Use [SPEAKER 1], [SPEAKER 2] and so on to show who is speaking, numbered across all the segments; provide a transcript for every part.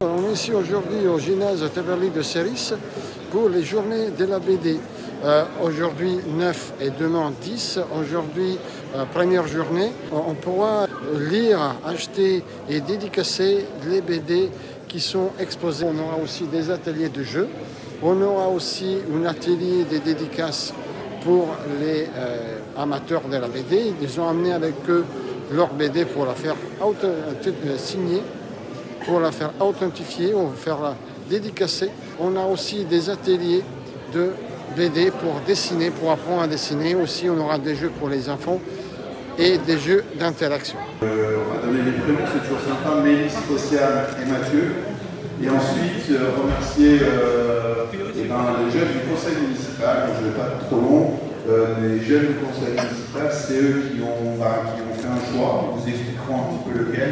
[SPEAKER 1] On est ici aujourd'hui au gymnase Taverly de Serris pour les journées de la BD. Aujourd'hui 9 et demain 10. Aujourd'hui, première journée, on pourra lire, acheter et dédicacer les BD qui sont exposés. On aura aussi des ateliers de jeux. On aura aussi un atelier de dédicaces pour les amateurs de la BD. Ils ont amené avec eux leur BD pour la faire signer, pour la faire authentifier, on va faire la dédicacer. On a aussi des ateliers de BD pour dessiner, pour apprendre à dessiner. Aussi, on aura des jeux pour les enfants et des jeux d'interaction.
[SPEAKER 2] On va donner les prénoms, c'est toujours sympa, Mélisse, Océane et Mathieu. Et ensuite, remercier les jeunes du conseil municipal. Je ne vais pas être trop long. Les jeunes du conseil municipal, c'est eux qui ont fait un choix. Nous vous expliquerons un petit peu lequel.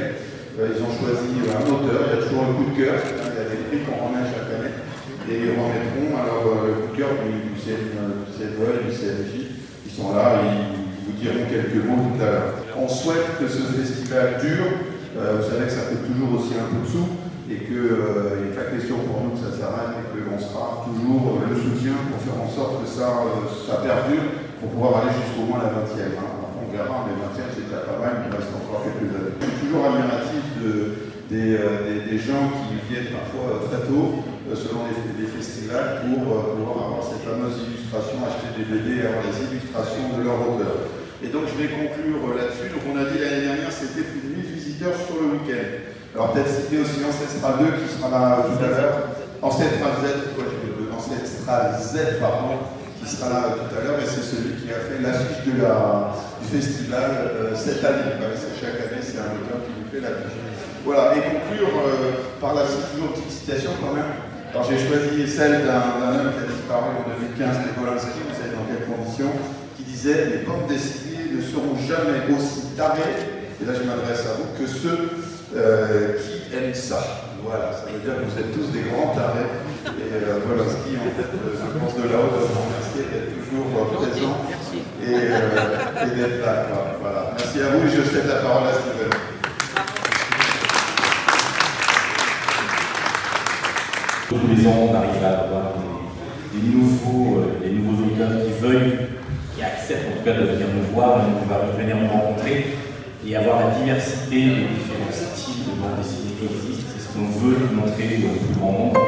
[SPEAKER 2] Ils ont choisi un auteur. Il y a toujours le coup de cœur. Il y a des prix qu'on remet chaque année. Et ils remettront alors le coup de cœur du CFOL et du CFJ. Ils sont là, ils vous diront quelques mots tout à l'heure. On souhaite que ce festival dure. Vous savez que ça coûte toujours aussi un peu de sous. Et qu'il n'est pas question pour nous que ça s'arrête et qu'on sera toujours le soutien pour faire en sorte que ça perdure pour pouvoir aller jusqu'au moins la 20e. On verra, mais 20e c'est déjà pas mal, il reste encore quelques années. Je suis toujours admiratif des gens qui viennent parfois très tôt, selon les festivals, pour pouvoir avoir ces fameuses illustrations, acheter des BD et avoir les illustrations de leur auteur. Et donc je vais conclure là-dessus. Donc on a dit l'année dernière, c'était plus de 1000 visiteurs sur le week-end. Alors peut-être citer aussi Ancestral 2 qui sera là tout à l'heure. Ancestral Z, pardon, qui sera là tout à l'heure, et c'est celui qui a fait l'affiche du festival cette année. Chaque année, c'est un auteur qui nous fait l'affiche. Voilà, et conclure par là, c'est toujours une petite citation quand même. Alors j'ai choisi celle d'un homme qui a disparu en 2015, Polanski, vous savez dans quelles conditions, qui disait « Les bandes dessinées ne seront jamais aussi tarées », et là je m'adresse à vous, que ceux qui aiment ça. Voilà, ça veut dire que vous êtes tous des grands tarés. Et Polanski, en fait, je pense de là-haut, de vous remercier d'être toujours présent et d'être là. Voilà. Merci à vous et je cède la parole à Steven.
[SPEAKER 3] Tous les ans, on arrive à avoir des nouveaux auteurs qui veuillent, qui acceptent en tout cas de venir nous voir, de venir nous rencontrer et avoir la diversité des différents styles de bande dessinée qui existent. C'est ce qu'on veut montrer au plus grand nombre.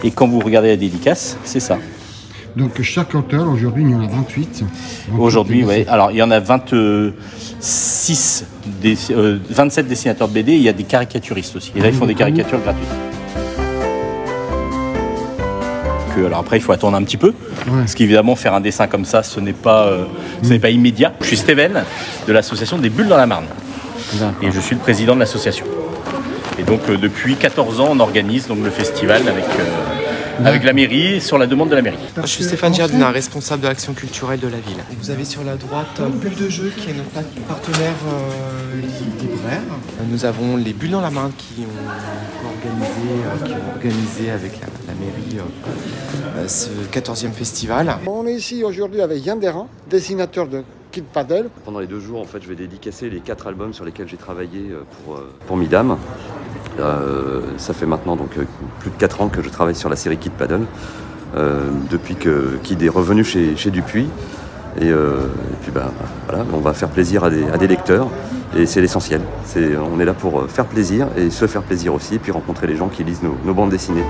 [SPEAKER 3] Et quand vous regardez la dédicace, c'est ça.
[SPEAKER 1] Donc chaque auteur, aujourd'hui il y en a 28.
[SPEAKER 3] Aujourd'hui, oui. Alors il y en a 27 dessinateurs de BD, il y a des caricaturistes aussi. Et là ils font des caricatures gratuites. Alors après il faut attendre un petit peu, parce qu'évidemment faire un dessin comme ça, ce n'est pas immédiat. Je suis Steven de l'association des Bulles dans la Marne. Et je suis le président de l'association. Et donc depuis 14 ans on organise donc, le festival avec la mairie, sur la demande de la mairie.
[SPEAKER 4] Je suis Stéphane Giardina, responsable de l'action culturelle de la ville. Vous avez sur la droite Bulle de Jeu, qui est notre partenaire libraire. Nous avons les Bulles dans la Marne qui ont organisé avec la mairie ce 14e festival.
[SPEAKER 1] On est ici aujourd'hui avec Yann Derin, dessinateur de Kid Paddle.
[SPEAKER 5] Pendant les 2 jours, en fait, je vais dédicacer les 4 albums sur lesquels j'ai travaillé pour Midam. Ça fait maintenant donc, plus de 4 ans que je travaille sur la série Kid Paddle, depuis que Kid est revenu chez Dupuis. Et puis voilà, on va faire plaisir à des lecteurs. Et c'est l'essentiel. On est là pour faire plaisir et se faire plaisir aussi, et puis rencontrer les gens qui lisent nos bandes dessinées.